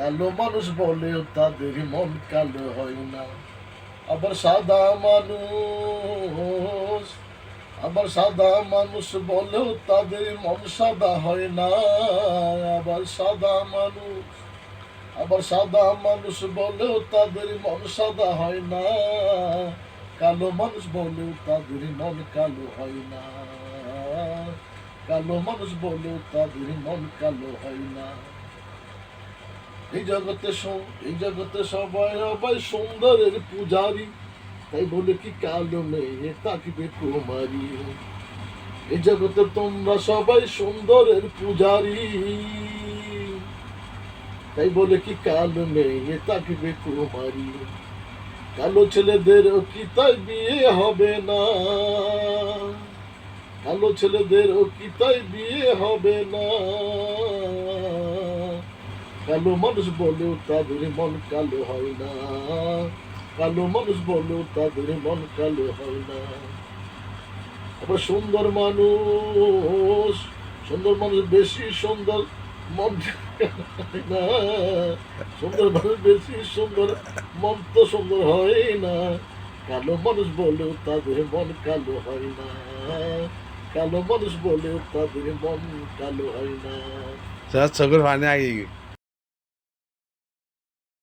কালো মানুষ বলেও তাদের মন কালো হয় না। আবার সাদা মানুষ, আবার সাদা মানুষ বলেও তাদের মন সাদা হয় না। আবার সাদা মানুষ, আবার সাদা মানুষ বলেও তাদের মন সাদা হয় না। কালো মানুষ বলেও তাদের মন কালো হয় না। কালো মানুষ বলেও তাদের মন কালো হয় না। এই জগতে সবাই সবাই সুন্দরের পূজারি, তাই বলে কি কালো মেয়ে তাকবে কুমারী। এই জগতে তোমরা সবাই সুন্দরের পূজারি, তাই বলে কি কালো মেয়ে তাকবে কুমারী। কালো ছেলেদের কি তাই বিয়ে হবে না? কালো ছেলেদের কি তাই বিয়ে হবে না? কালো মানুষ বলেও তাদের মন কালো হয় না। কালো মানুষ বলেও তাদের মন কালো হয় না। আবার সুন্দর মানুষ বেশি সুন্দর মন হয় না। সুন্দর মানুষ বেশি সুন্দর, মন তো সুন্দর হয় না। কালো মানুষ বলেও তাদের মন কালো হয় না। কালো মানুষ বলেও তাদের মন কালো হয় না। স্যার চোখের পানি আগে